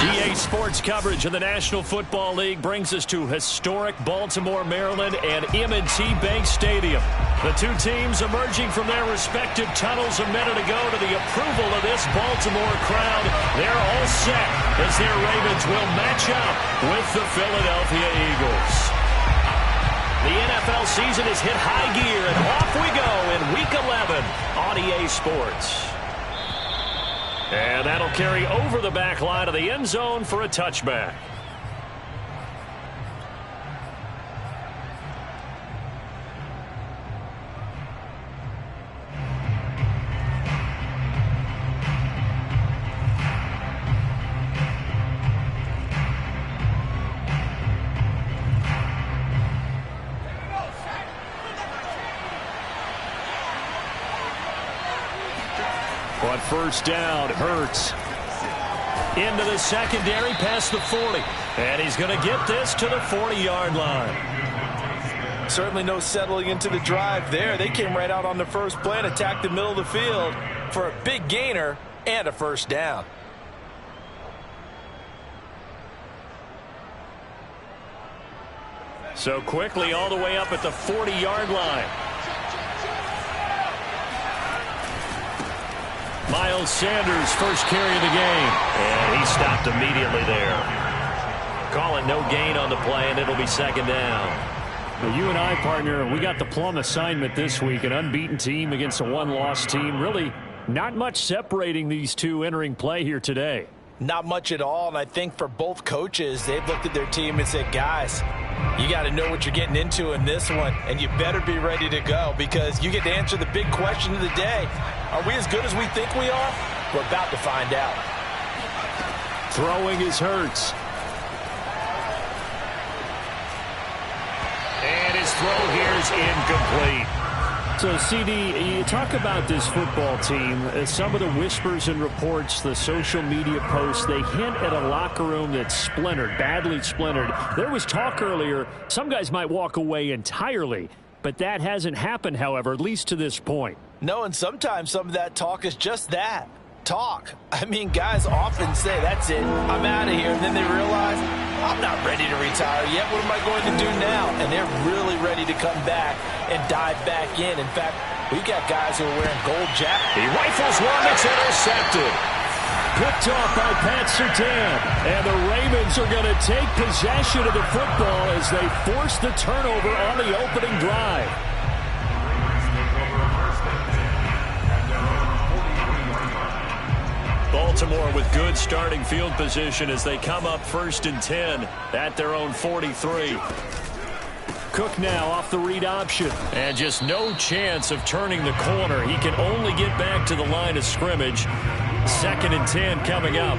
EA Sports coverage of the National Football League brings us to historic Baltimore, Maryland, and M&T Bank Stadium. The two teams emerging from their respective tunnels a minute ago to the approval of this Baltimore crowd. They're all set as their Ravens will match up with the Philadelphia Eagles. The NFL season has hit high gear, and off we go in Week 11 on EA Sports. And that'll carry over the back line of the end zone for a touchback. On first down, Hurts into the secondary past the 40. And he's going to get this to the 40-yard line. Certainly no settling into the drive there. They came right out on the first play and attacked the middle of the field for a big gainer and a first down. So quickly all the way up at the 40-yard line. Miles Sanders, first carry of the game. And he stopped immediately there. Calling no gain on the play, and it'll be second down. Well, you and I, partner, we got the plum assignment this week. An unbeaten team against a one-loss team. Really not much separating these two entering play here today. Not much at all, and I think for both coaches, they've looked at their team and said, guys, you got to know what you're getting into in this one, and you better be ready to go because you get to answer the big question of the day. Are we as good as we think we are? We're about to find out. Throwing is Hurts. And his throw here is incomplete. So, CD, you talk about this football team. Some of the whispers and reports, the social media posts, they hint at a locker room that's splintered, badly splintered. There was talk earlier, some guys might walk away entirely, but that hasn't happened, however, at least to this point. No, and sometimes some of that talk is just that. Talk. I mean, guys often say, that's it, I'm out of here, and then they realize, I'm not ready to retire yet. What am I going to do now? And they're really ready to come back and dive back in. In fact, we've got guys who are wearing gold jackets. He rifles one that's intercepted. Picked off by Pat Surtain. And the Ravens are going to take possession of the football as they force the turnover on the opening drive. Baltimore with good starting field position as they come up 1st and 10 at their own 43. Cook now off the read option. And just no chance of turning the corner. He can only get back to the line of scrimmage. 2nd and 10 coming up.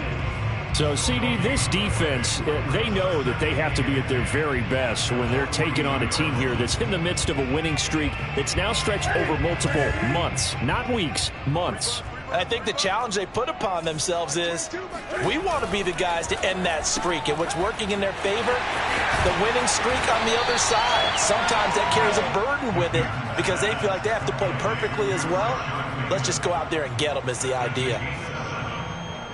So, CD, this defense, they know that they have to be at their very best when they're taking on a team here that's in the midst of a winning streak that's now stretched over multiple months. Not weeks, months. I think the challenge they put upon themselves is we want to be the guys to end that streak. And what's working in their favor, the winning streak on the other side. Sometimes that carries a burden with it because they feel like they have to play perfectly as well. Let's just go out there and get them is the idea.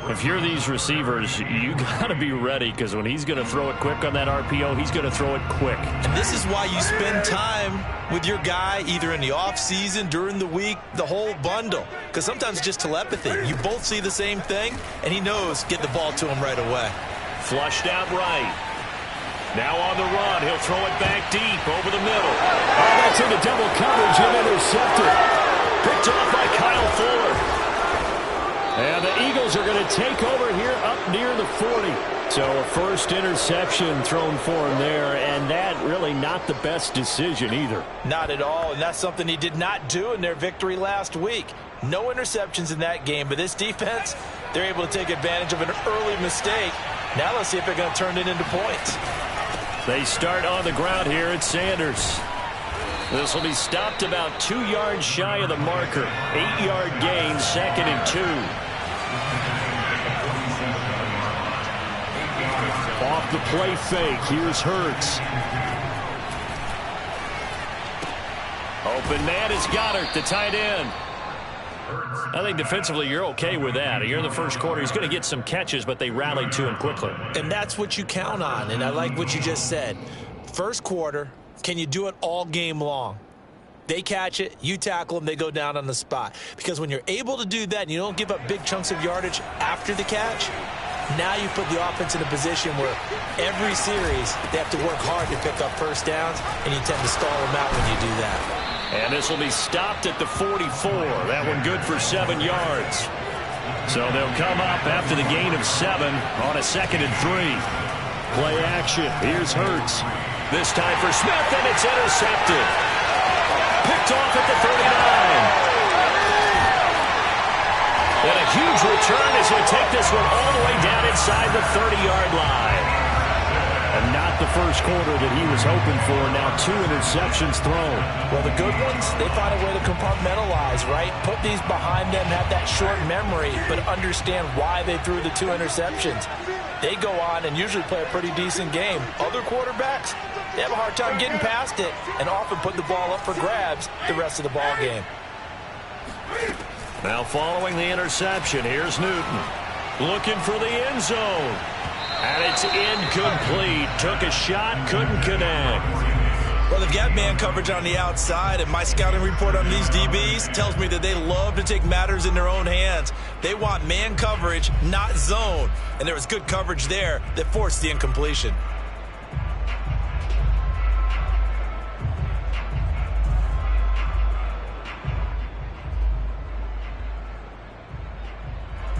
If you're these receivers, you got to be ready because when he's going to throw it quick on that RPO, he's going to throw it quick. And this is why you spend time with your guy either in the offseason, during the week, the whole bundle. Because sometimes it's just telepathy. You both see the same thing, and he knows get the ball to him right away. Flushed out right. Now on the run. He'll throw it back deep over the middle. Oh, that's into double coverage and intercepted. Picked off by Kyle Fuller. And the Eagles are going to take over here up near the 40. So a first interception thrown for him there, and that really not the best decision either. Not at all, and that's something he did not do in their victory last week. No interceptions in that game, but this defense, they're able to take advantage of an early mistake. Now let's see if they're going to turn it into points. They start on the ground here at Sanders. This will be stopped about 2 yards shy of the marker. 8-yard gain, 2nd and 2. Off the play fake, here's Hurts. Open man is Goddard, the tight end. I think defensively you're okay with that. You're in the first quarter. He's going to get some catches, but they rallied to him quickly. And that's what you count on, and I like what you just said. First quarter, can you do it all game long? They catch it, you tackle them, they go down on the spot. Because when you're able to do that and you don't give up big chunks of yardage after the catch, now you put the offense in a position where every series they have to work hard to pick up first downs, and you tend to stall them out when you do that. And this will be stopped at the 44. That one good for 7 yards. So they'll come up after the gain of 7 on a 2nd and 3. Play action. Here's Hurts. This time for Smith, and it's intercepted. Picked off at the 39. And a huge return as he'll take this one all the way down inside the 30-yard line. And not the first quarter that he was hoping for. Now 2 interceptions thrown. Well, the good ones, they find a way to compartmentalize, right? Put these behind them, have that short memory, but understand why they threw the 2 interceptions. They go on and usually play a pretty decent game. Other quarterbacks, they have a hard time getting past it and often put the ball up for grabs the rest of the ball game. Now following the interception, here's Newton. Looking for the end zone. And it's incomplete. Took a shot, couldn't connect. Well, they've got man coverage on the outside, and my scouting report on these DBs tells me that they love to take matters in their own hands. They want man coverage, not zone. And there was good coverage there that forced the incompletion.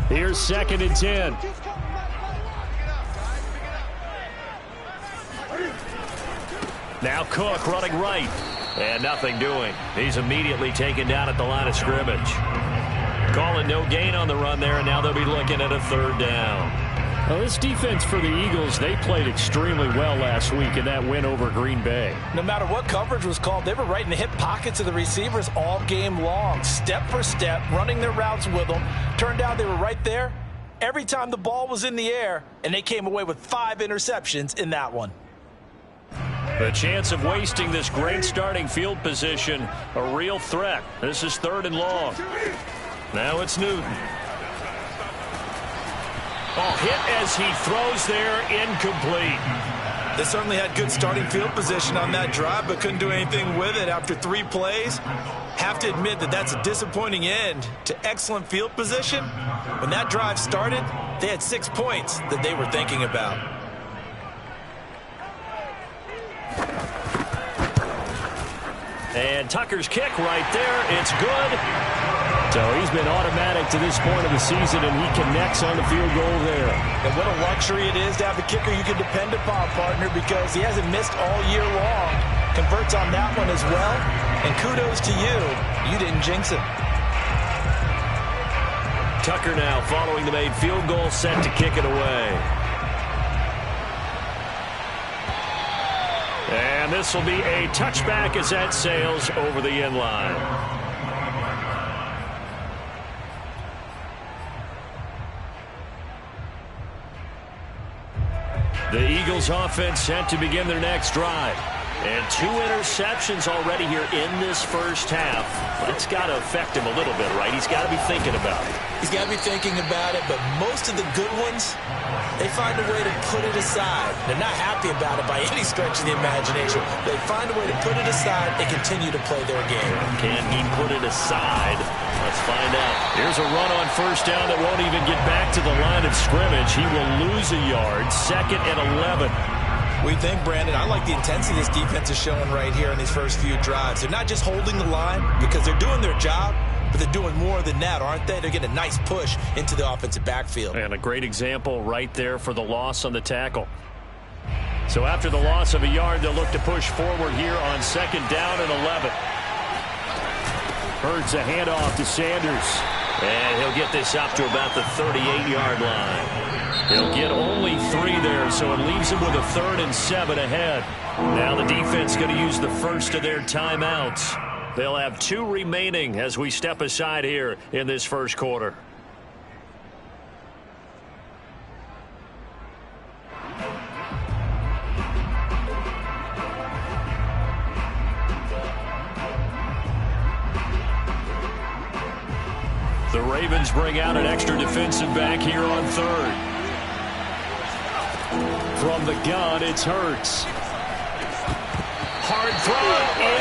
Here's 2nd and 10. Now Cook running right. And nothing doing. He's immediately taken down at the line of scrimmage. Calling no gain on the run there, and now they'll be looking at a 3rd down. Well, this defense for the Eagles, they played extremely well last week in that win over Green Bay. No matter what coverage was called, they were right in the hip pockets of the receivers all game long. Step for step, running their routes with them. Turned out they were right there every time the ball was in the air, and they came away with 5 interceptions in that one. The chance of wasting this great starting field position, a real threat. This is 3rd and long. Now it's Newton. Oh, hit as he throws there, incomplete. They certainly had good starting field position on that drive, but couldn't do anything with it after 3 plays. Have to admit that that's a disappointing end to excellent field position. When that drive started, they had 6 points that they were thinking about. And Tucker's kick right there. It's good. So he's been automatic to this point of the season, and he connects on the field goal there. And what a luxury it is to have a kicker you can depend upon, partner, because he hasn't missed all year long. Converts on that one as well. And kudos to you. You didn't jinx him. Tucker now following the made field goal, set to kick it away. And this will be a touchback as that sails over the end line. The Eagles offense set to begin their next drive. And 2 interceptions already here in this first half. That's got to affect him a little bit, right? He's got to be thinking about it. He's got to be thinking about it, but most of the good ones, they find a way to put it aside. They're not happy about it by any stretch of the imagination. They find a way to put it aside and continue to play their game. Can he put it aside? Let's find out. Here's a run on 1st down that won't even get back to the line of scrimmage. He will lose a yard. 2nd and 11. We think, Brandon, I like the intensity this defense is showing right here in these first few drives. They're not just holding the line because they're doing their job, but they're doing more than that, aren't they? They're getting a nice push into the offensive backfield. And a great example right there for the loss on the tackle. So after the loss of a yard, they'll look to push forward here on 2nd down and 11. Hurts a handoff to Sanders. And he'll get this up to about the 38-yard line. He'll get only 3 there, so it leaves him with a 3rd and 7 ahead. Now the defense going to use the first of their timeouts. They'll have 2 remaining as we step aside here in this first quarter. The Ravens bring out an extra defensive back here on third. From the gun, it's Hurts. Hard throw,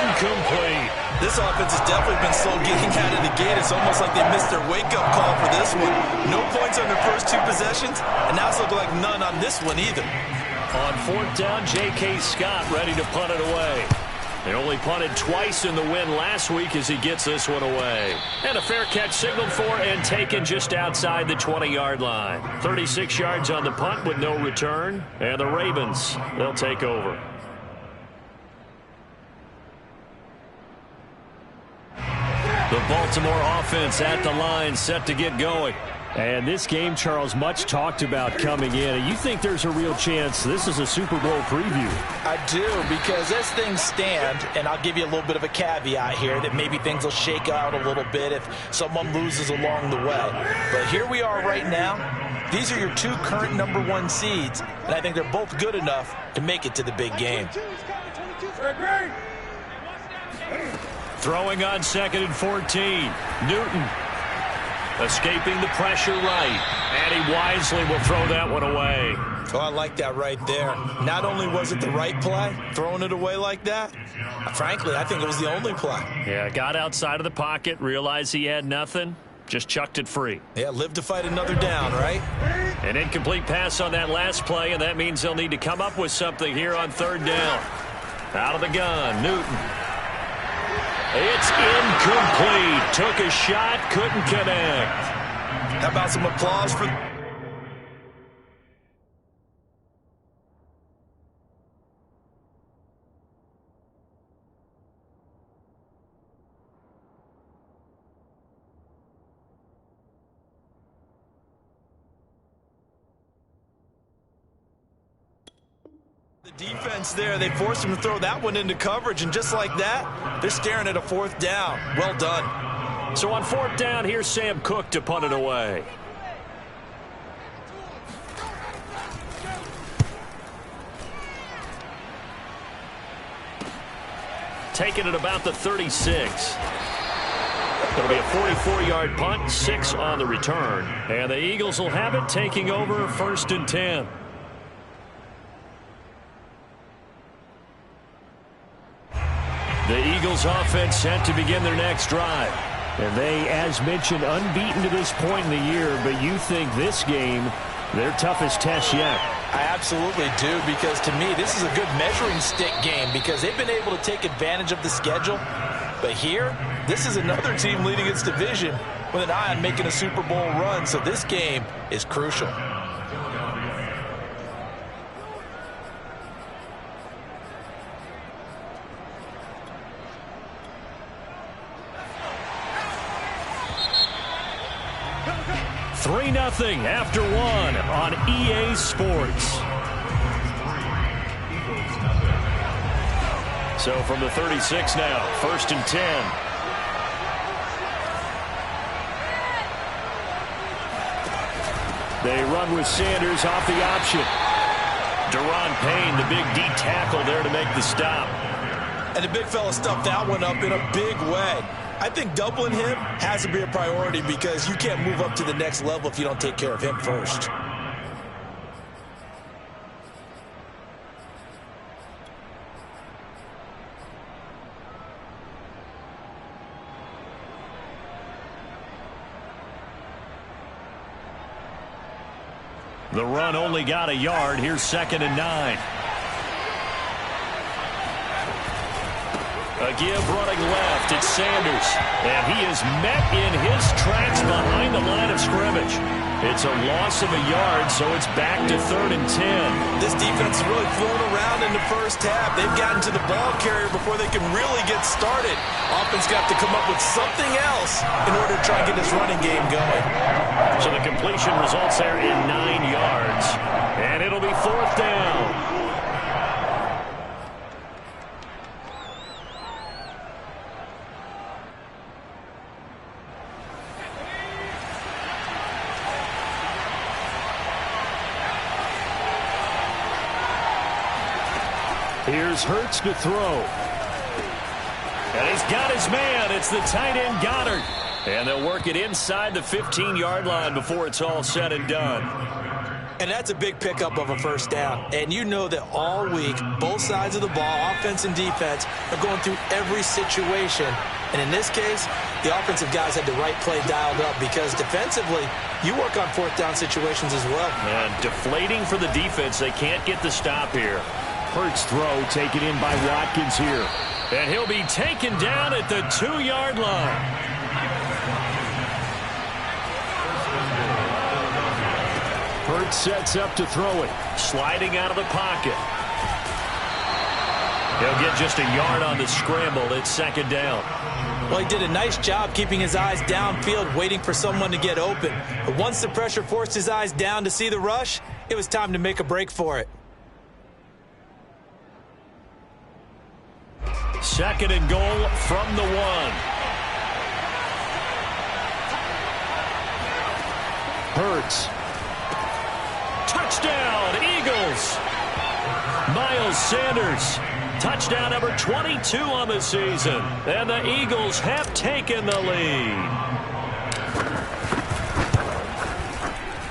incomplete. This offense has definitely been slow getting out of the gate. It's almost like they missed their wake-up call for this one. No points on their first two possessions, and now it's looking like none on this one either. On fourth down, J.K. Scott ready to punt it away. They only punted twice in the win last week as he gets this one away. And a fair catch signaled for and taken just outside the 20-yard line. 36 yards on the punt with no return. And the Ravens, they'll take over. The Baltimore offense at the line, set to get going. And this game, Charles, much talked about coming in. And you think there's a real chance this is a Super Bowl preview? I do, because as things stand, and I'll give you a little bit of a caveat here, that maybe things will shake out a little bit if someone loses along the way. But here we are right now. These are your two current #1 seeds, and I think they're both good enough to make it to the big game. Throwing on 2nd and 14. Newton escaping the pressure right. And he wisely will throw that one away. Oh, I like that right there. Not only was it the right play, throwing it away like that, frankly, I think it was the only play. Yeah, got outside of the pocket, realized he had nothing, just chucked it free. Yeah, live to fight another down, right? An incomplete pass on that last play, and that means they'll need to come up with something here on 3rd down. Out of the gun, Newton. It's incomplete. Took a shot, couldn't connect. How about some applause for... defense there. They forced him to throw that one into coverage, and just like that, they're staring at a 4th down. Well done. So on 4th down, here's Sam Cook to punt it away. Taking it about the 36. It'll be a 44-yard punt, 6 on the return. And the Eagles will have it, taking over 1st and 10. The Eagles offense set to begin their next drive. And they, as mentioned, unbeaten to this point in the year, but you think this game, their toughest test yet. I absolutely do, because to me, this is a good measuring stick game because they've been able to take advantage of the schedule. But here, this is another team leading its division with an eye on making a Super Bowl run, so this game is crucial. Three 0 after one on EA Sports. So from the 36 now, 1st and 10. They run with Sanders off the option. Deron Payne, the big D tackle there to make the stop. And the big fella stuffed that one up in a big way. I think doubling him has to be a priority because you can't move up to the next level if you don't take care of him first. The run only got a yard. Here's 2nd and 9. A give running left. It's Sanders. And he is met in his tracks behind the line of scrimmage. It's a loss of a yard, so it's back to 3rd and 10. This defense is really flown around in the first half. They've gotten to the ball carrier before they can really get started. Offense got to come up with something else in order to try and get this running game going. So the completion results there in 9 yards. And it'll be 4th down. Here's Hurts to throw. And he's got his man. It's the tight end Goddard. And they'll work it inside the 15-yard line before it's all said and done. And that's a big pickup of a first down. And you know that all week, both sides of the ball, offense and defense, are going through every situation. And in this case, the offensive guys had the right play dialed up because defensively, you work on fourth down situations as well. And deflating for the defense. They can't get the stop here. Hurts throw taken in by Watkins here. And he'll be taken down at the 2-yard line. Hurts sets up to throw it. Sliding out of the pocket. He'll get just a yard on the scramble. It's second down. Well, he did a nice job keeping his eyes downfield, waiting for someone to get open. But once the pressure forced his eyes down to see the rush, it was time to make a break for it. Second and goal from the 1. Hurts. Touchdown, Eagles. Miles Sanders. Touchdown number 22 on the season. And the Eagles have taken the lead.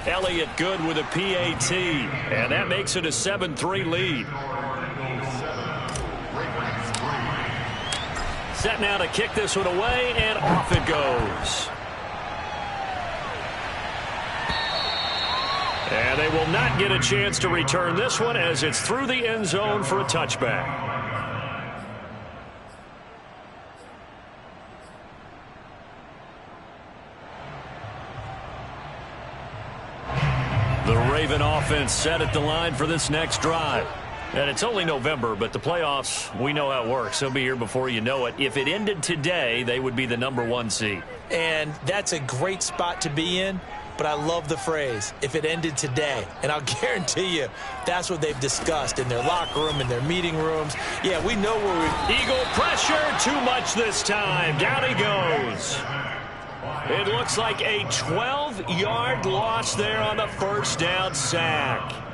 Elliott good with a PAT. And that makes it a 7-3 lead. Set now to kick this one away, and off it goes. And they will not get a chance to return this one as it's through the end zone for a touchback. The Raven offense set at the line for this next drive. And it's only November, but the playoffs, we know how it works. They'll be here before you know it. If it ended today, they would be the number 1 seed. And that's a great spot to be in. But I love the phrase, if it ended today. And I'll guarantee you, that's what they've discussed in their locker room, in their meeting rooms. Yeah, we know where we... Eagle pressure, too much this time. Down he goes. It looks like a 12-yard loss there on the first down sack.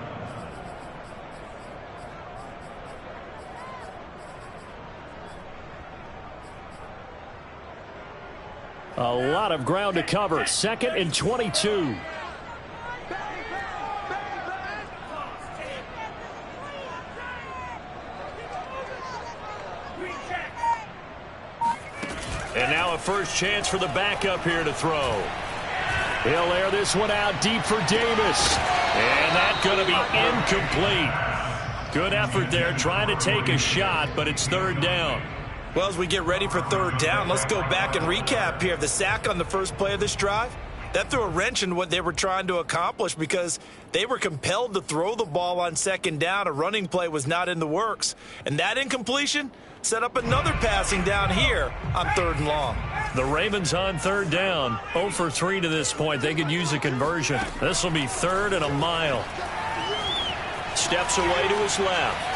A lot of ground to cover. Second and 22. And now a first chance for the backup here to throw. He'll air this one out deep for Davis. And that's going to be incomplete. Good effort there trying to take a shot, but it's third down. Well, as we get ready for third down, let's go back and recap here. The sack on the first play of this drive, that threw a wrench in what they were trying to accomplish because they were compelled to throw the ball on second down. A running play was not in the works. And that incompletion set up another passing down here on third and long. The Ravens on third down, 0 for 3 to this point. They could use a conversion. This will be third and a mile. Steps away to his left.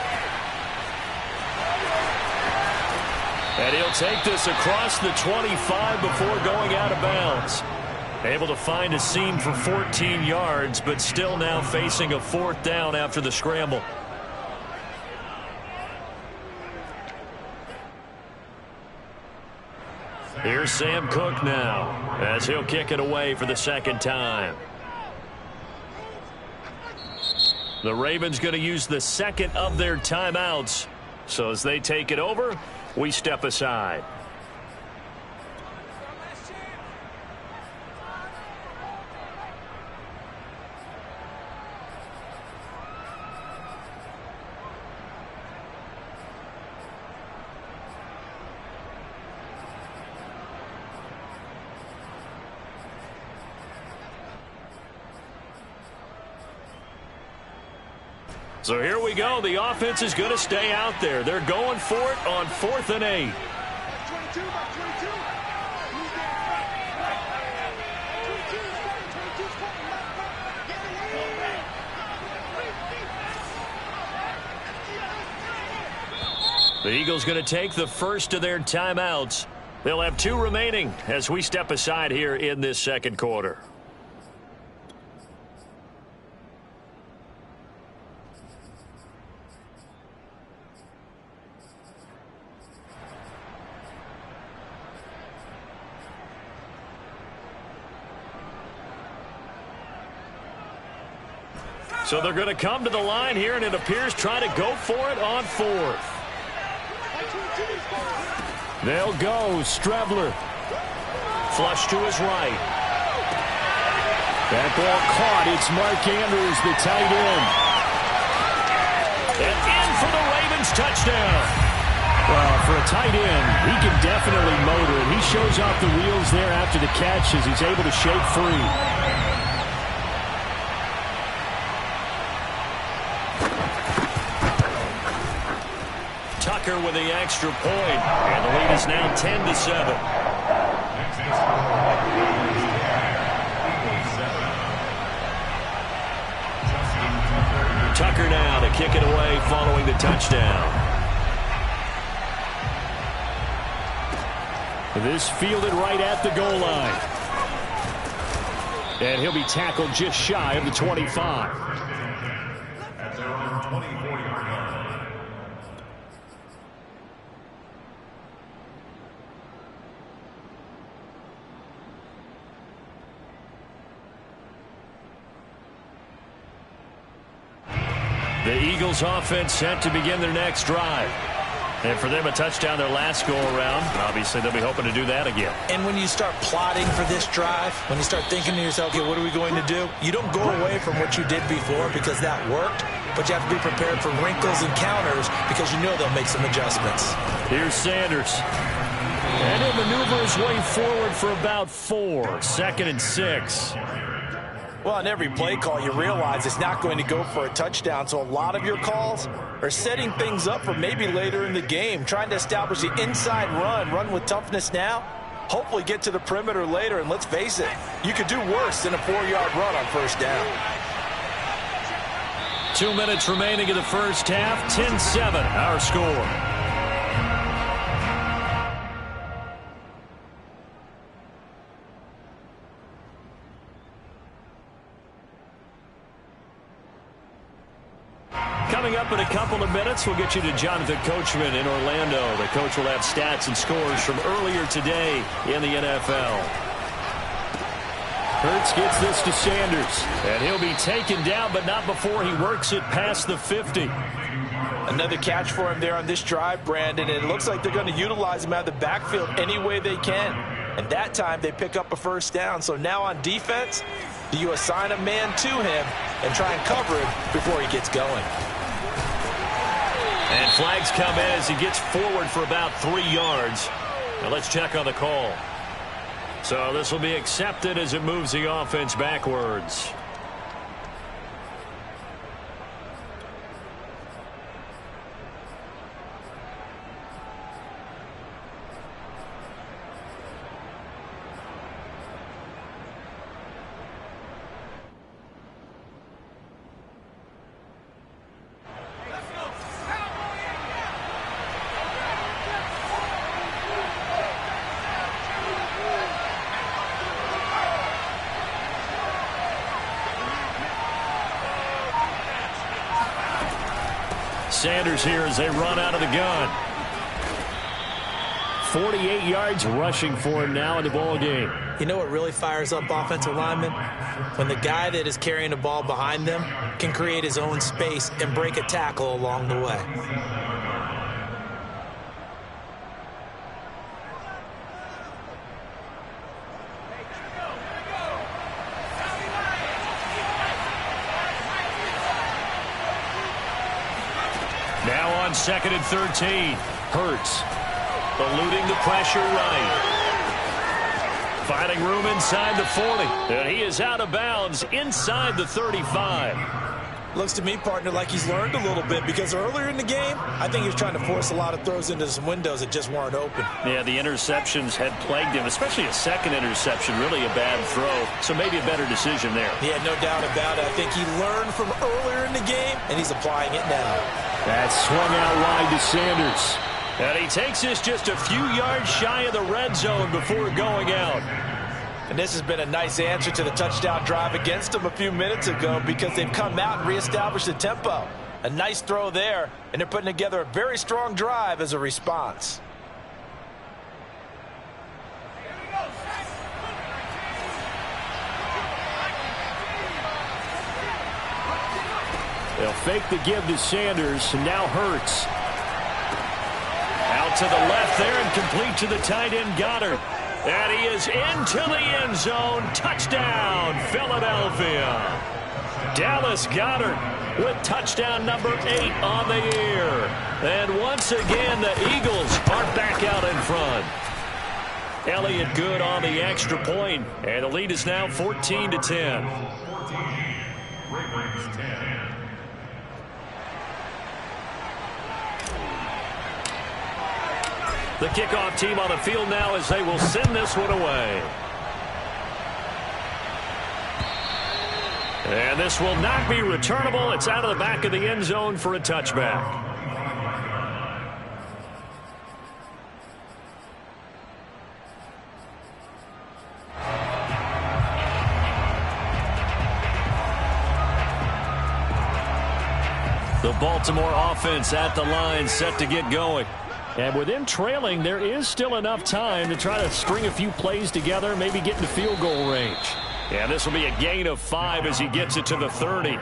And he'll take this across the 25 before going out of bounds. Able to find a seam for 14 yards, but still now facing a fourth down after the scramble. Here's Sam Cook now as he'll kick it away for the second time. The Ravens going to use the second of their timeouts. So as they take it over, we step aside. So here we go. The offense is going to stay out there. They're going for it on 4th and 8. The Eagles going to take the first of their timeouts. They'll have 2 remaining as we step aside here in this second quarter. So they're going to come to the line here, and it appears trying to go for it on fourth. They'll go. Strebler. Flush to his right. That ball caught. It's Mark Andrews, the tight end. And in for the Ravens touchdown. Well, for a tight end, he can definitely motor it. He shows off the wheels there after the catch as he's able to shake free. Tucker with the extra point, and the lead is now 10-7. Tucker now to kick it away following the touchdown. This fielded right at the goal line. And he'll be tackled just shy of the 25. At their own 24-yard line. The Eagles offense set to begin their next drive. And for them, a touchdown their last go-around. Obviously, they'll be hoping to do that again. And when you start plotting for this drive, when you start thinking to yourself, okay, what are we going to do? You don't go away from what you did before because that worked, but you have to be prepared for wrinkles and counters because you know they'll make some adjustments. Here's Sanders. And he'll maneuver his way forward for about 4. 2nd and 6. Well, on every play call, you realize it's not going to go for a touchdown, so a lot of your calls are setting things up for maybe later in the game, trying to establish the inside run with toughness now, hopefully get to the perimeter later, and let's face it, you could do worse than a 4-yard run on first down. 2 minutes remaining in the first half, 10-7, our score. Coming up in a couple of minutes, we'll get you to Jonathan Coachman in Orlando. The coach will have stats and scores from earlier today in the NFL. Hurts gets this to Sanders, and he'll be taken down, but not before he works it past the 50. Another catch for him there on this drive, Brandon, and it looks like they're going to utilize him out of the backfield any way they can. And that time they pick up a first down. So now on defense, do you assign a man to him and try and cover him before he gets going? And flags come in as he gets forward for about 3 yards. Now let's check on the call. So this will be accepted as it moves the offense backwards. Sanders here as they run out of the gun. 48 yards rushing for him now in the ball game. You know what really fires up offensive linemen? When the guy that is carrying the ball behind them can create his own space and break a tackle along the way. Now on 2nd and 13. Hurts eluding the pressure right. Finding room inside the 40. And he is out of bounds inside the 35. Looks to me, partner, like he's learned a little bit because earlier in the game, I think he was trying to force a lot of throws into some windows that just weren't open. Yeah, the interceptions had plagued him, especially a second interception, really a bad throw. So maybe a better decision there. Yeah, no doubt about it. I think he learned from earlier in the game, and he's applying it now. That swung out wide to Sanders. And he takes this just a few yards shy of the red zone before going out. And this has been a nice answer to the touchdown drive against them a few minutes ago because they've come out and reestablished the tempo. A nice throw there, and they're putting together a very strong drive as a response. They'll fake the give to Sanders, and now Hurts. Out to the left there and complete to the tight end Goddard. And he is into the end zone. Touchdown, Philadelphia. Dallas Goedert with touchdown number 8 on the year. And once again, the Eagles are back out in front. Elliott good on the extra point, and the lead is now 14-10. 14, Ravens 10. The kickoff team on the field now as they will send this one away. And this will not be returnable. It's out of the back of the end zone for a touchback. The Baltimore offense at the line, set to get going. And with them trailing, there is still enough time to try to string a few plays together, maybe get into field goal range. Yeah, this will be a gain of 5 as he gets it to the 30.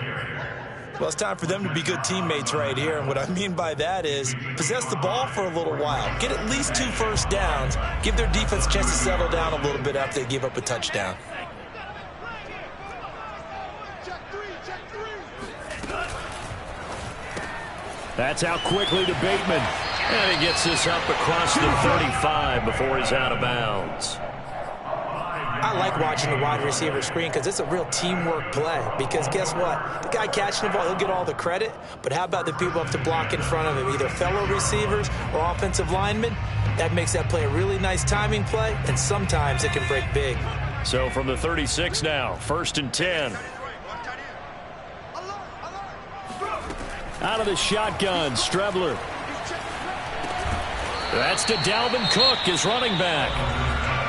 Well, it's time for them to be good teammates right here. And what I mean by that is possess the ball for a little while. Get at least 2 first downs. Give their defense a chance to settle down a little bit after they give up a touchdown. That's out quickly to Bateman. And he gets this up across the 35 before he's out of bounds. I like watching the wide receiver screen because it's a real teamwork play. Because guess what? The guy catching the ball, he'll get all the credit. But how about the people up to block in front of him, either fellow receivers or offensive linemen? That makes that play a really nice timing play, and sometimes it can break big. So from the 36 now, 1st and 10. Out of the shotgun, Strebler. That's to Dalvin Cook, his running back.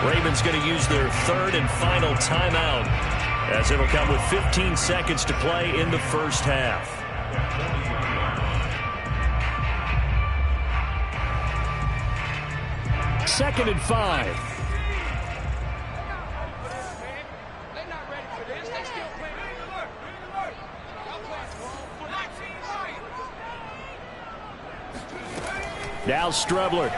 Ravens going to use their 3rd and final timeout, as it'll come with 15 seconds to play in the first half. Second and 5. Now Strebler.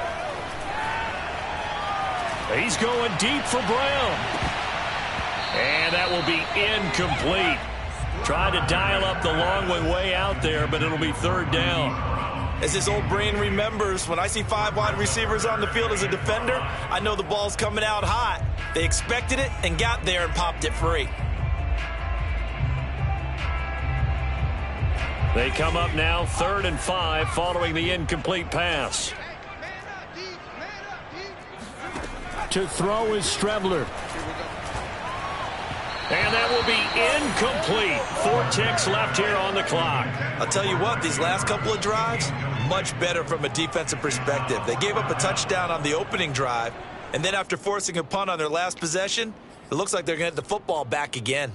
He's going deep for Brown. And that will be incomplete. Trying to dial up the long way out there, but it'll be 3rd down. As his old brain remembers, when I see 5 wide receivers on the field as a defender, I know the ball's coming out hot. They expected it and got there and popped it free. They come up now 3rd and 5 following the incomplete pass. To throw is Strebler. And that will be incomplete. 4 ticks left here on the clock. I'll tell you what, these last couple of drives, much better from a defensive perspective. They gave up a touchdown on the opening drive, and then after forcing a punt on their last possession, it looks like they're going to get the football back again.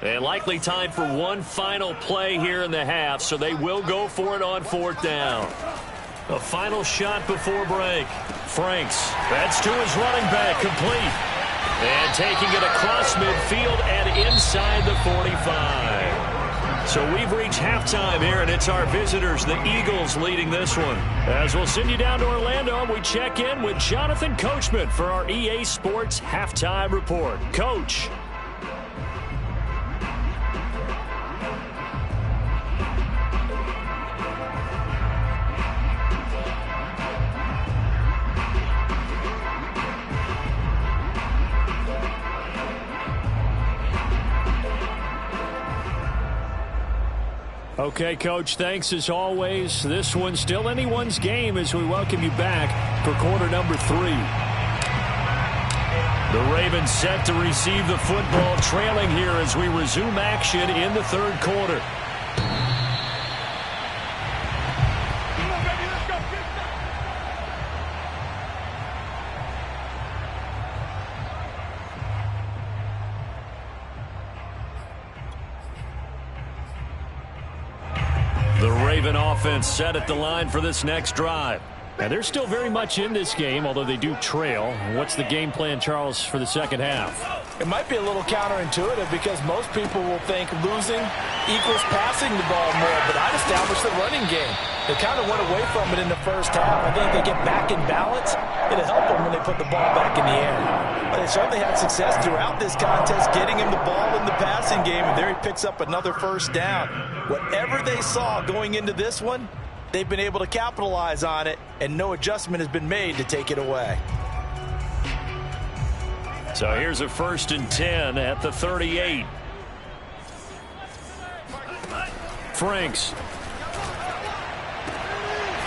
And likely time for one final play here in the half, so they will go for it on 4th down. A final shot before break. Franks, that's to his running back, complete. And taking it across midfield and inside the 45. So we've reached halftime here, and it's our visitors, the Eagles, leading this one. As we'll send you down to Orlando, we check in with Jonathan Coachman for our EA Sports Halftime Report. Coach. Okay, Coach, thanks as always. This one's still anyone's game as we welcome you back for quarter number 3. The Ravens set to receive the football, trailing here as we resume action in the 3rd quarter. The Raven offense set at the line for this next drive. And they're still very much in this game, although they do trail. What's the game plan, Charles, for the second half? It might be a little counterintuitive because most people will think losing equals passing the ball more, but I'd establish the running game. They kind of went away from it in the first half. I think they get back in balance. It'll help them when they put the ball back in the air. But they certainly had success throughout this contest, getting him the ball in the passing game, and there he picks up another first down. Whatever they saw going into this one, they've been able to capitalize on it, and no adjustment has been made to take it away. So here's a 1st and 10 at the 38. Franks.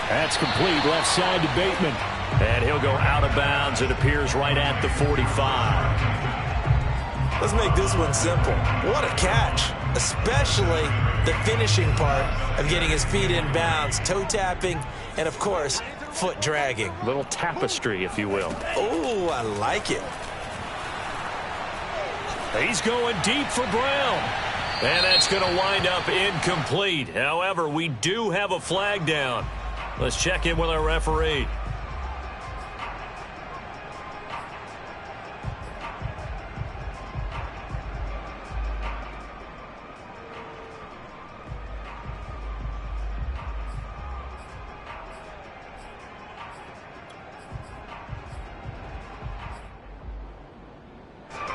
That's complete, left side to Bateman. And he'll go out of bounds. It appears right at the 45. Let's make this one simple. What a catch, especially the finishing part of getting his feet in bounds, toe tapping, and of course, foot dragging. Little tapestry, if you will. Oh, I like it. He's going deep for Brown. And that's going to wind up incomplete. However, we do have a flag down. Let's check in with our referee.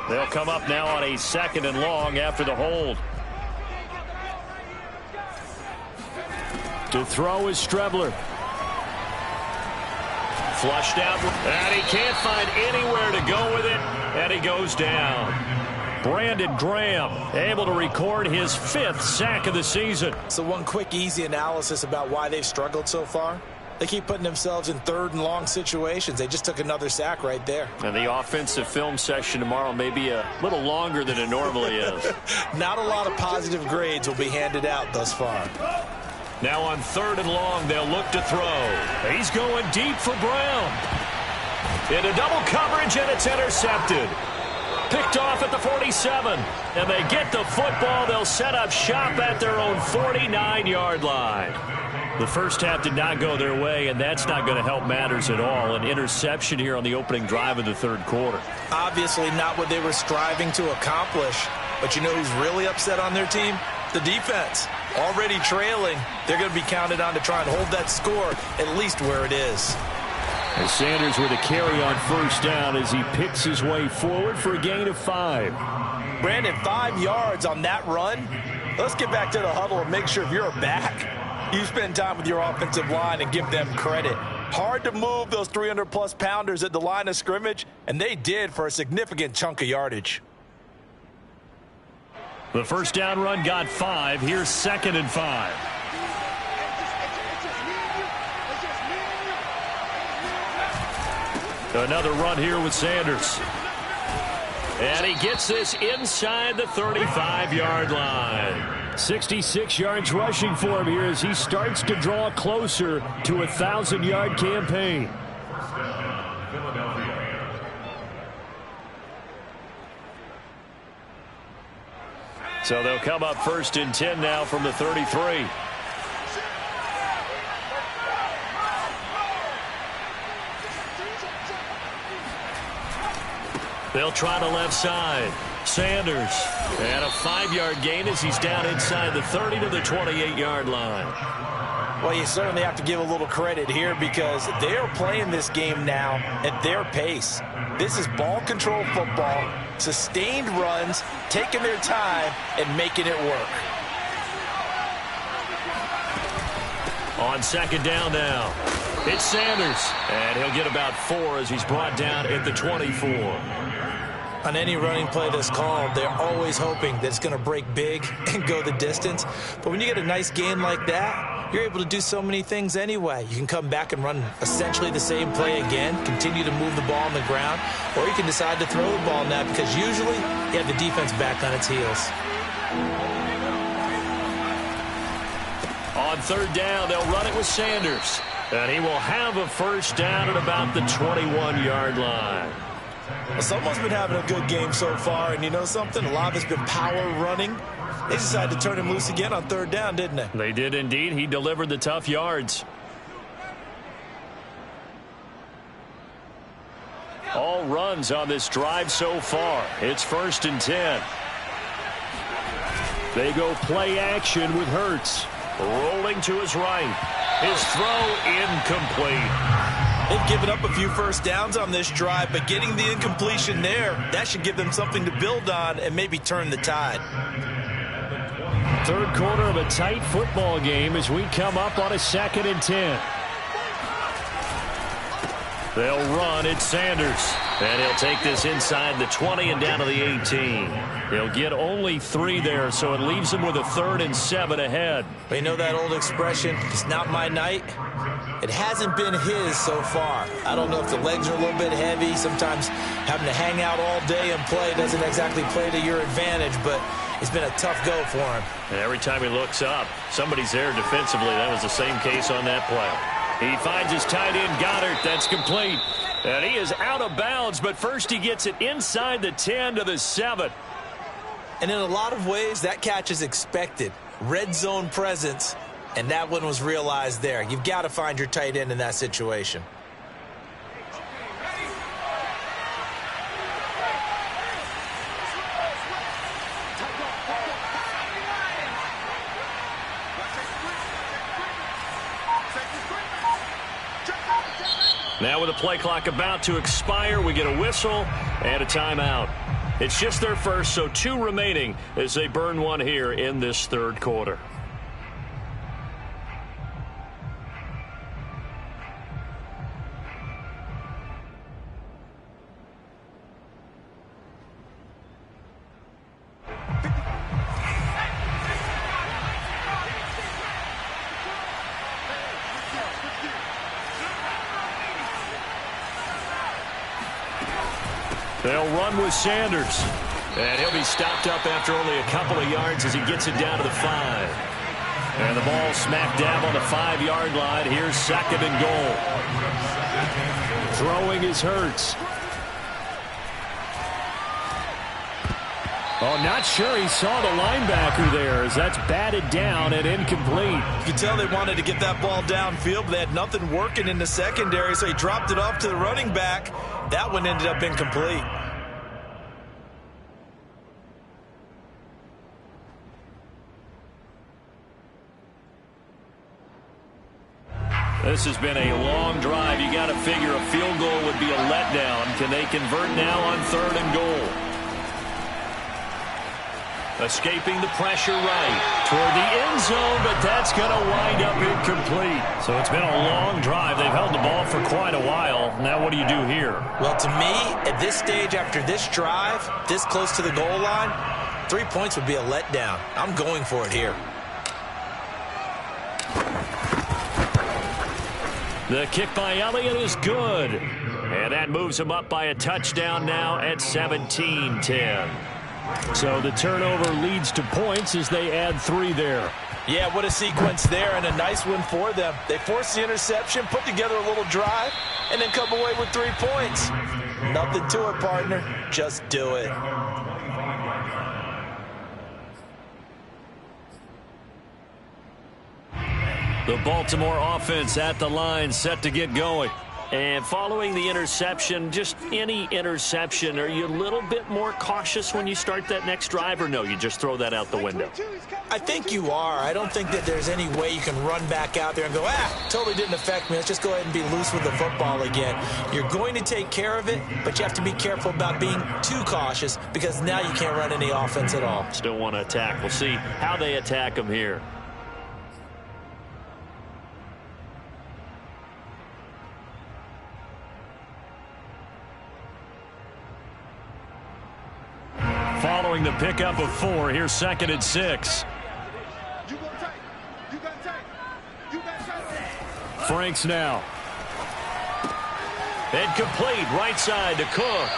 They'll come up now on a 2nd and long after the hold. To throw is Strebler. Flushed out, and he can't find anywhere to go with it, and he goes down. Brandon Graham able to record his 5th sack of the season. So one quick, easy analysis about why they've struggled so far. They keep putting themselves in 3rd and long situations. They just took another sack right there. And the offensive film session tomorrow may be a little longer than it normally is. Not a lot of positive grades will be handed out thus far. Now on 3rd and long, they'll look to throw. He's going deep for Brown. Into double coverage, and it's intercepted. Picked off at the 47. And they get the football. They'll set up shop at their own 49-yard line. The first half did not go their way, and that's not going to help matters at all. An interception here on the opening drive of the 3rd quarter. Obviously not what they were striving to accomplish. But you know who's really upset on their team? The defense. Already trailing. They're going to be counted on to try and hold that score at least where it is. And Sanders with a carry on 1st down as he picks his way forward for a gain of 5. Brandon, 5 yards on that run. Let's get back to the huddle and make sure if you're back, you spend time with your offensive line and give them credit. Hard to move those 300-plus pounders at the line of scrimmage, and they did for a significant chunk of yardage. The 1st down run got 5. Here's 2nd and 5. Another run here with Sanders. And he gets this inside the 35-yard line. 66 yards rushing for him here as he starts to draw closer to a 1,000-yard campaign. So they'll come up 1st and 10 now from the 33. They'll try the left side. Sanders. And a 5-yard gain as he's down inside the 30 to the 28-yard line. Well, you certainly have to give a little credit here because they are playing this game now at their pace. This is ball control football, sustained runs, taking their time, and making it work. On 2nd down now, it's Sanders. And he'll get about 4 as he's brought down at the 24. On any running play that's called, they're always hoping that it's going to break big and go the distance. But when you get a nice gain like that, you're able to do so many things anyway. You can come back and run essentially the same play again, continue to move the ball on the ground, or you can decide to throw the ball now because usually you have the defense back on its heels. On 3rd down, they'll run it with Sanders. And he will have a 1st down at about the 21-yard line. Well, someone's been having a good game so far, and you know something? A lot of it's been power running. They decided to turn him loose again on 3rd down, didn't they? They did indeed. He delivered the tough yards. All runs on this drive so far. It's 1st and 10. They go play action with Hurts. Rolling to his right. His throw incomplete. They've given up a few first downs on this drive, but getting the incompletion there, that should give them something to build on and maybe turn the tide. Third quarter of a tight football game as we come up on a 2nd and 10. They'll run it, Sanders. And he'll take this inside the 20 and down to the 18. He'll get only 3 there, so it leaves him with a 3rd and 7 ahead. But you know that old expression, it's not my night? It hasn't been his so far. I don't know if the legs are a little bit heavy. Sometimes having to hang out all day and play doesn't exactly play to your advantage, but it's been a tough go for him. And every time he looks up, somebody's there defensively. That was the same case on that play. He finds his tight end, Goddard. That's complete. And he is out of bounds, but first he gets it inside the 10 to the 7. And in a lot of ways, that catch is expected. Red zone presence, and that one was realized there. You've got to find your tight end in that situation. Now with the play clock about to expire, we get a whistle and a timeout. It's just their first, so 2 remaining as they burn one here in this third quarter. They'll run with Sanders. And he'll be stopped up after only a couple of yards as he gets it down to the 5. And the ball smack dab on the 5-yard line. Here's 2nd and goal. Throwing is Hurts. Oh, not sure he saw the linebacker there as that's batted down and incomplete. You can tell they wanted to get that ball downfield, but they had nothing working in the secondary, so he dropped it off to the running back. That one ended up incomplete. This has been a long drive. You got to figure a field goal would be a letdown. Can they convert now on 3rd and goal? Escaping the pressure right toward the end zone, but that's going to wind up incomplete. So it's been a long drive. They've held the ball for quite a while. Now what do you do here? Well, to me, at this stage after this drive, this close to the goal line, 3 points would be a letdown. I'm going for it here. The kick by Elliott is good. And that moves him up by a touchdown now at 17-10. So the turnover leads to points as they add 3 there. Yeah, what a sequence there, and a nice one for them. They forced the interception, put together a little drive, and then come away with 3 points. Nothing to it, partner. Just do it. The Baltimore offense at the line, set to get going. And following the interception, just any interception, are you a little bit more cautious when you start that next drive, or no, you just throw that out the window? I think you are. I don't think that there's any way you can run back out there and go, totally didn't affect me. Let's just go ahead and be loose with the football again. You're going to take care of it, but you have to be careful about being too cautious because now you can't run any offense at all. Still want to attack. We'll see how they attack them here. Following the pickup of 4, here's 2nd and 6. Franks now. Incomplete, right side to Cook.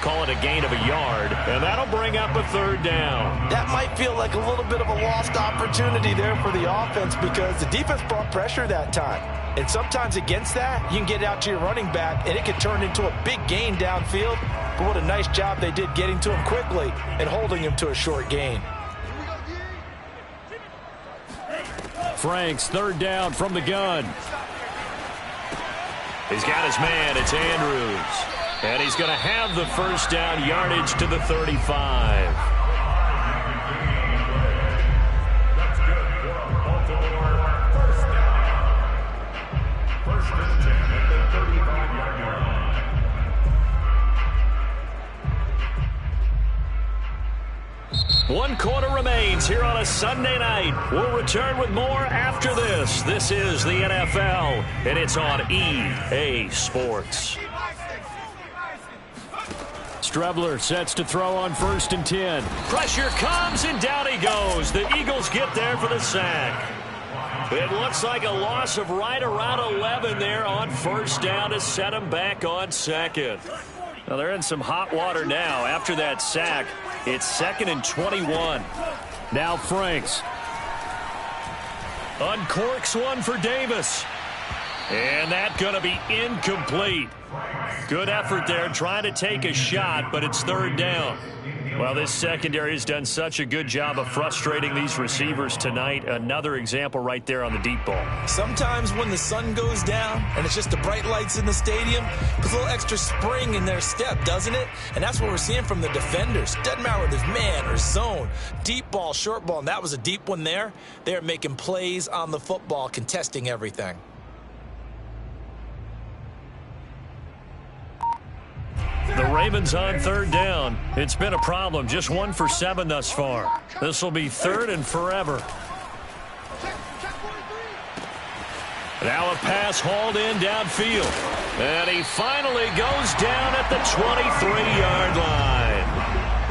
Call it a gain of a yard, and that'll bring up a 3rd down. That might feel like a little bit of a lost opportunity there for the offense because the defense brought pressure that time. And sometimes against that, you can get out to your running back, and it can turn into a big gain downfield. But what a nice job they did getting to him quickly and holding him to a short gain. Franks, 3rd down from the gun. He's got his man. It's Andrews. And he's going to have the first down, yardage to the 35. That's good for a Baltimore first down. First and 10 at the 35-yard line. 1 quarter remains here on a Sunday night. We'll return with more after this. This is the NFL, and it's on EA Sports. Strebler sets to throw on 1st and 10. Pressure comes, and down he goes. The Eagles get there for the sack. It looks like a loss of right around 11 there on 1st down to set him back on 2nd. Now they're in some hot water now. After that sack, it's 2nd and 21. Now Franks. Uncorks one for Davis. And that's going to be incomplete. Good effort there trying to take a shot, but it's 3rd down. Well, this secondary has done such a good job of frustrating these receivers tonight. Another example right there on the deep ball. Sometimes when the sun goes down and it's just the bright lights in the stadium, puts a little extra spring in their step, doesn't it? And that's what we're seeing from the defenders. Doesn't matter whether it's man or zone, deep ball, short ball, and that was a deep one there. They're making plays on the football, contesting everything. The Ravens on 3rd down. It's been a problem. Just 1 for 7 thus far. This will be 3rd and forever. Now a pass hauled in downfield. And he finally goes down at the 23-yard line.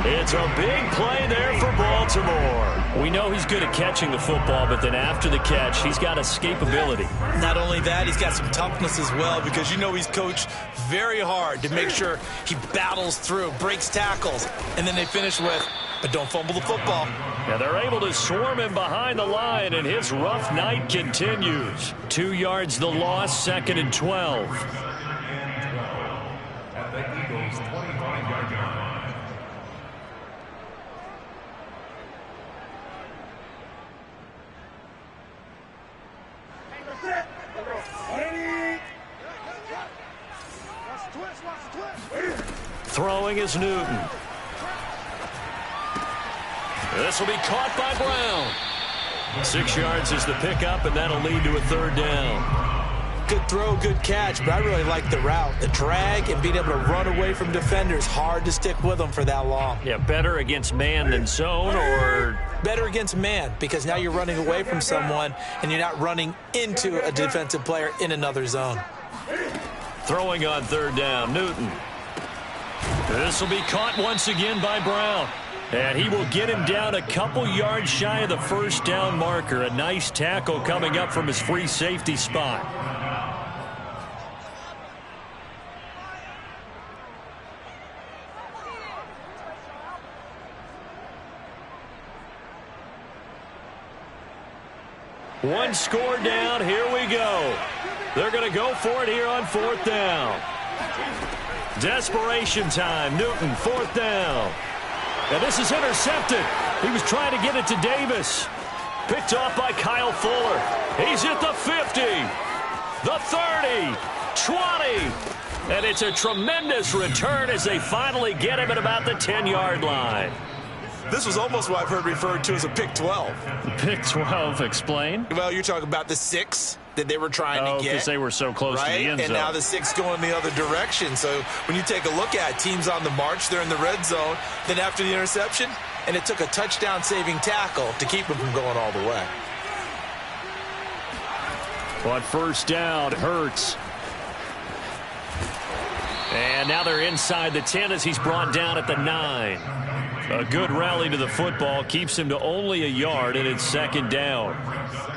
It's a big play there for Baltimore. We know he's good at catching the football, but then after the catch, he's got escapability. Not only that, he's got some toughness as well, because you know he's coached very hard to make sure he battles through, breaks tackles, and then they finish with, but don't fumble the football. And they're able to swarm him behind the line, and his rough night continues. 2 yards the loss, 2nd and 12. At the Eagles' 25-yard line. Throwing is Newton. This will be caught by Brown. 6 yards is the pickup, and that'll lead to a 3rd down. Good throw, good catch, but I really like the route. The drag and being able to run away from defenders, hard to stick with them for that long. Yeah, better against man than zone, or better against man, because now you're running away from someone and you're not running into a defensive player in another zone. Throwing on 3rd down, Newton. This will be caught once again by Brown. And he will get him down a couple yards shy of the 1st down marker. A nice tackle coming up from his free safety spot. One score down. Here we go. They're going to go for it here on 4th down. Desperation time. Newton, 4th down. And this is intercepted. He was trying to get it to Davis. Picked off by Kyle Fuller. He's at the 50, the 30, 20. And it's a tremendous return as they finally get him at about the 10-yard line. This was almost what I've heard referred to as a pick 12. Pick 12, explain. Well, you're talking about the 6 that they were trying to get. Because they were so close to the end zone. And now the 6 going the other direction. So when you take a look at teams on the march, they're in the red zone. Then after the interception, and it took a touchdown-saving tackle to keep them from going all the way. On 1st down, Hurts. And now they're inside the 10 as he's brought down at the 9. A good rally to the football keeps him to only a yard, and it's 2nd down.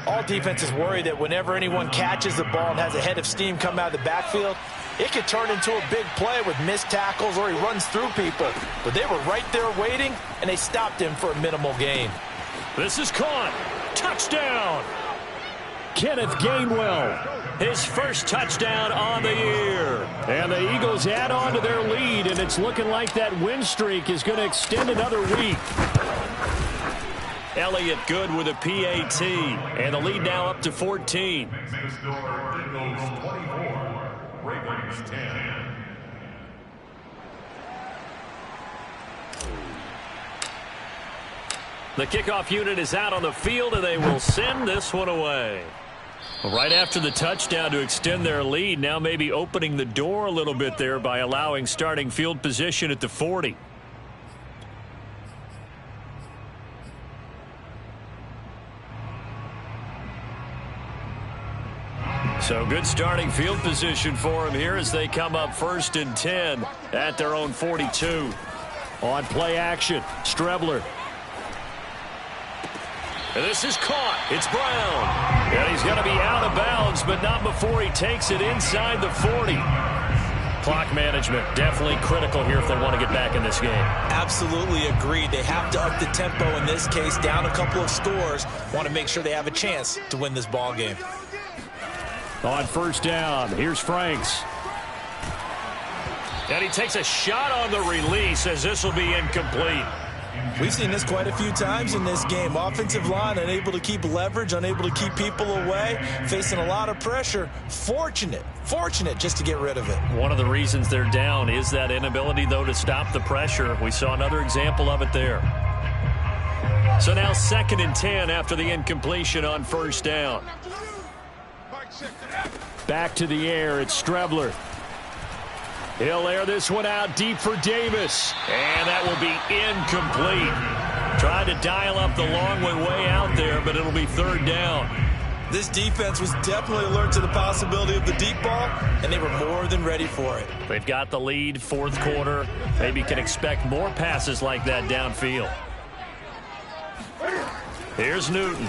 All defenses worry that whenever anyone catches the ball and has a head of steam come out of the backfield, it could turn into a big play with missed tackles or he runs through people. But they were right there waiting, and they stopped him for a minimal gain. This is caught. Touchdown. Kenneth Gainwell. His first touchdown on the year. And the Eagles add on to their lead, and it's looking like that win streak is going to extend another week. Elliott good with a PAT, and the lead now up to 14. Eagles 24, Ravens 10. The kickoff unit is out on the field, and they will send this one away. Right after the touchdown to extend their lead, now maybe opening the door a little bit there by allowing starting field position at the 40. So good starting field position for them here as they come up 1st and 10 at their own 42. On play action, Strebler. And this is caught. It's Brown. And he's going to be out of bounds, but not before he takes it inside the 40. Clock management definitely critical here if they want to get back in this game. Absolutely agreed. They have to up the tempo in this case, down a couple of scores. Want to make sure they have a chance to win this ball game. On 1st down, here's Franks. And he takes a shot on the release as this will be incomplete. We've seen this quite a few times in this game. Offensive line unable to keep leverage, unable to keep people away, facing a lot of pressure. Fortunate just to get rid of it. One of the reasons they're down is that inability, though, to stop the pressure. We saw another example of it there. So now 2nd and 10 after the incompletion on 1st down. Back to the air, it's Strebler. He'll air this one out deep for Davis. And that will be incomplete. Tried to dial up the long way out there, but it'll be 3rd down. This defense was definitely alert to the possibility of the deep ball, and they were more than ready for it. They've got the lead, 4th quarter. Maybe can expect more passes like that downfield. Here's Newton.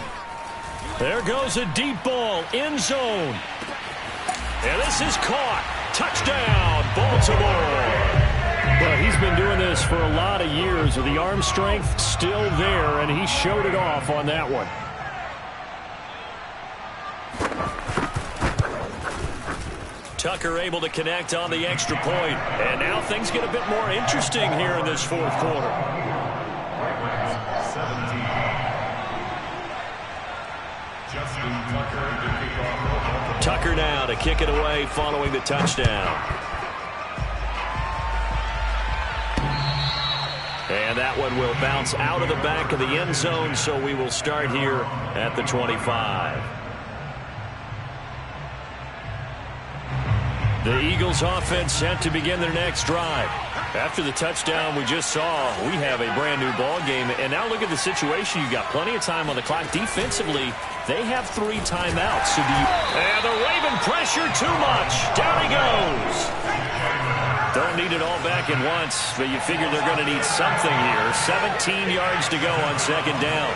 There goes a deep ball, end zone. And this is caught. Touchdown, Baltimore. Well, he's been doing this for a lot of years with the arm strength still there, and he showed it off on that one. Tucker able to connect on the extra point. And now things get a bit more interesting here in this 4th quarter. 17. Justin Tucker to kick off. Tucker now to kick it away following the touchdown. And that one will bounce out of the back of the end zone, so we will start here at the 25. The Eagles offense set to begin their next drive. After the touchdown we just saw, we have a brand new ball game. And now look at the situation. You've got plenty of time on the clock. Defensively, they have 3 timeouts. So and the Raven pressure too much. Down he goes. Don't need it all back at once, but you figure they're going to need something here. 17 yards to go on 2nd down.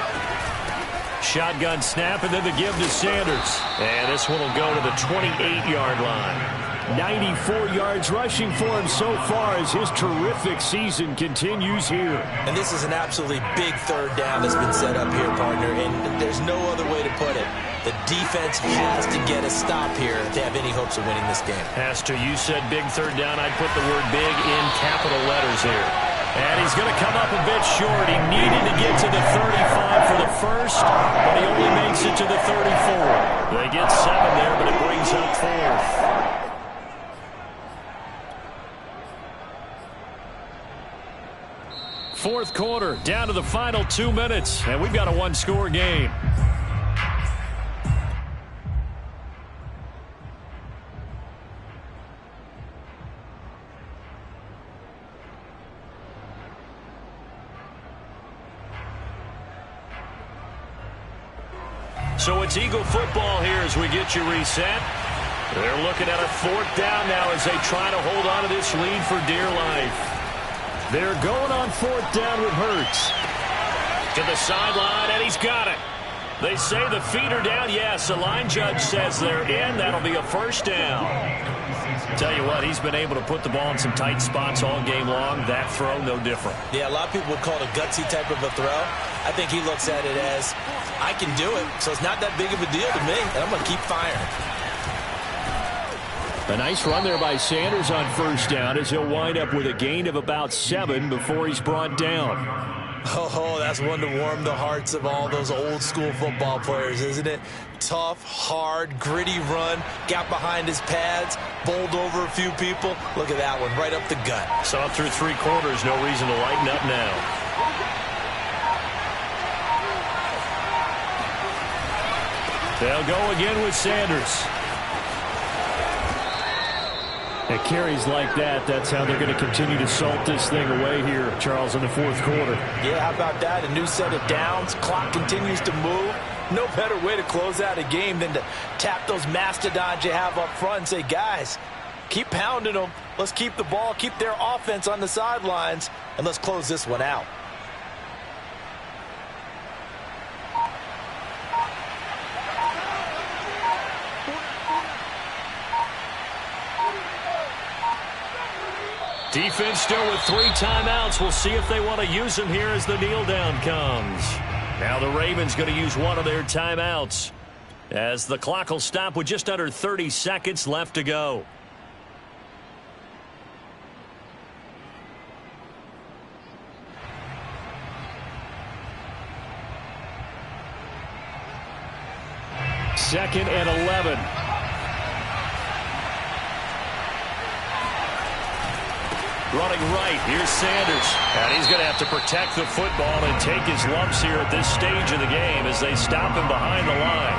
Shotgun snap and then the give to Sanders. And this one will go to the 28-yard line. 94 yards rushing for him so far as his terrific season continues here. And this is an absolutely big 3rd down that's been set up here, partner, and there's no other way to put it. The defense has to get a stop here to have any hopes of winning this game. Has to. You said big 3rd down. I'd put the word big in capital letters here. And he's going to come up a bit short. He needed to get to the 35 for the first, but he only makes it to the 34. They get 7 there, but it brings up 4th. Fourth quarter, down to the final 2 minutes, and we've got a 1-score game. So it's Eagle football here as we get you reset. They're looking at a 4th down now as they try to hold on to this lead for dear life. They're going on 4th down with Hurts. To the sideline, and he's got it. They say the feet are down. Yes, the line judge says they're in. That'll be a 1st down. Tell you what, he's been able to put the ball in some tight spots all game long. That throw, no different. Yeah, a lot of people would call it a gutsy type of a throw. I think he looks at it as, I can do it, so it's not that big of a deal to me, and I'm going to keep firing. A nice run there by Sanders on 1st down as he'll wind up with a gain of about 7 before he's brought down. Oh, that's one to warm the hearts of all those old school football players, isn't it? Tough, hard, gritty run, got behind his pads, bowled over a few people. Look at that one, right up the gut. Saw through 3 quarters, no reason to lighten up now. They'll go again with Sanders. At carries like that, that's how they're going to continue to salt this thing away here, Charles, in the fourth quarter. Yeah, how about that? A new set of downs. Clock continues to move. No better way to close out a game than to tap those mastodons you have up front and say, guys, keep pounding them. Let's keep the ball, keep their offense on the sidelines, and let's close this one out. Defense still with 3 timeouts. We'll see if they want to use them here as the kneel down comes. Now the Ravens going to use one of their timeouts as the clock will stop with just under 30 seconds left to go. Second and 11. Running right, here's Sanders. And he's going to have to protect the football and take his lumps here at this stage of the game as they stop him behind the line.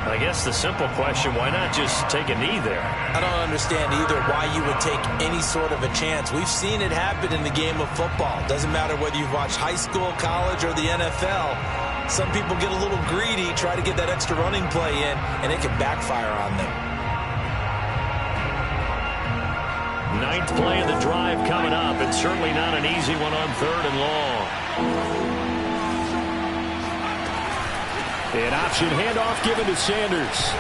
I guess the simple question, why not just take a knee there? I don't understand either why you would take any sort of a chance. We've seen it happen in the game of football. Doesn't matter whether you've watched high school, college, or the NFL. Some people get a little greedy, try to get that extra running play in, and it can backfire on them. Ninth play of the drive coming up, and certainly not an easy one on 3rd and long. An option handoff given to Sanders.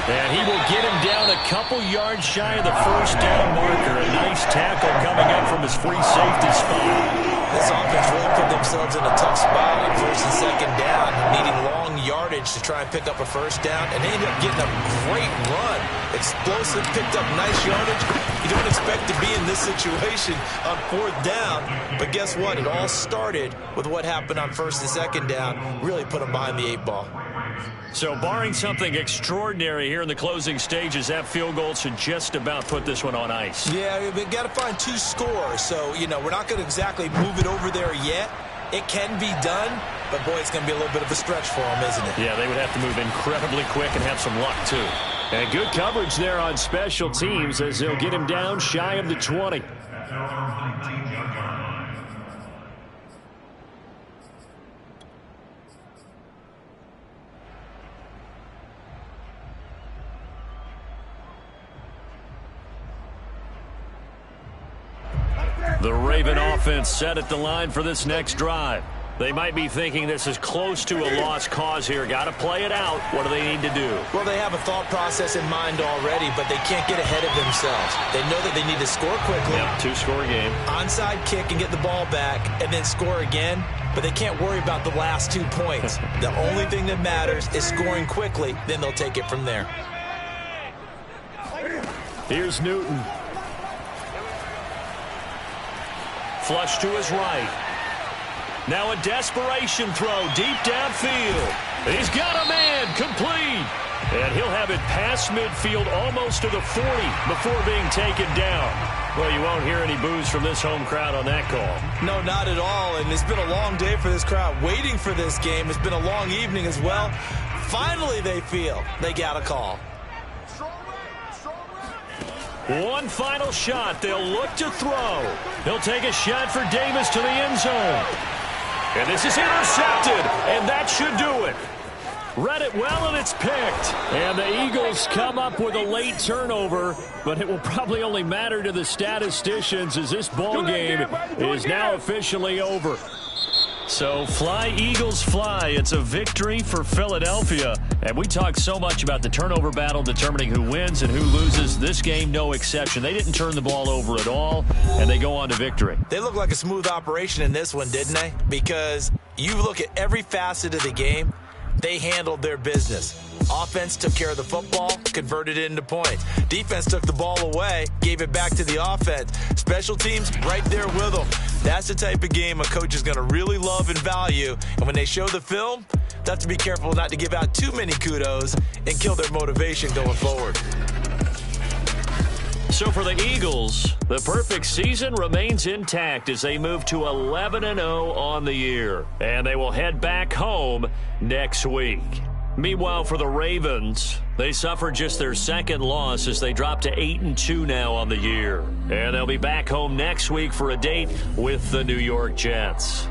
And he will get him down a couple yards shy of the first down marker. A nice tackle coming up from his free safety spot. This offense really put themselves in a tough spot on 1st and 2nd down, needing long yardage to try and pick up a first down, and they ended up getting a great run. Explosive, picked up nice yardage. You don't expect to be in this situation on 4th down, but guess what? It all started with what happened on 1st and 2nd down. Really put them behind the 8 ball. So barring something extraordinary here in the closing stages, that field goal should just about put this one on ice. Yeah, we've got to find 2 scores. So, you know, we're not going to exactly move it over there yet. It can be done, but, boy, it's going to be a little bit of a stretch for them, isn't it? Yeah, they would have to move incredibly quick and have some luck, too. And good coverage there on special teams as they'll get him down shy of the 20. The Raven offense set at the line for this next drive. They might be thinking this is close to a lost cause here. Got to play it out. What do they need to do? Well, they have a thought process in mind already, but they can't get ahead of themselves. They know that they need to score quickly. Yep, 2-score game. Onside kick and get the ball back and then score again, but they can't worry about the last 2 points. The only thing that matters is scoring quickly, then they'll take it from there. Here's Newton. Flush to his right. Now a desperation throw deep downfield. He's got a man, complete. And he'll have it past midfield almost to the 40 before being taken down. Well, you won't hear any boos from this home crowd on that call. No, not at all. And it's been a long day for this crowd waiting for this game. It's been a long evening as well. Finally, they feel they got a call. One final shot. They'll look to throw. He'll take a shot for Davis to the end zone. And this is intercepted, and that should do it. Read it well, and it's picked. And the Eagles come up with a late turnover, but it will probably only matter to the statisticians as this ball game is now officially over. So fly, Eagles, fly. It's a victory for Philadelphia. And we talk so much about the turnover battle determining who wins and who loses. This game, no exception. They didn't turn the ball over at all, and they go on to victory. They look like a smooth operation in this one, didn't they? Because you look at every facet of the game, they handled their business. Offense took care of the football, converted it into points. Defense took the ball away, gave it back to the offense. Special teams right there with them. That's the type of game a coach is going to really love and value. And when they show the film, they have to be careful not to give out too many kudos and kill their motivation going forward. So for the Eagles, the perfect season remains intact as they move to 11-0 on the year. And they will head back home next week. Meanwhile, for the Ravens, they suffered just their second loss as they dropped to 8-2 now on the year. And they'll be back home next week for a date with the New York Jets.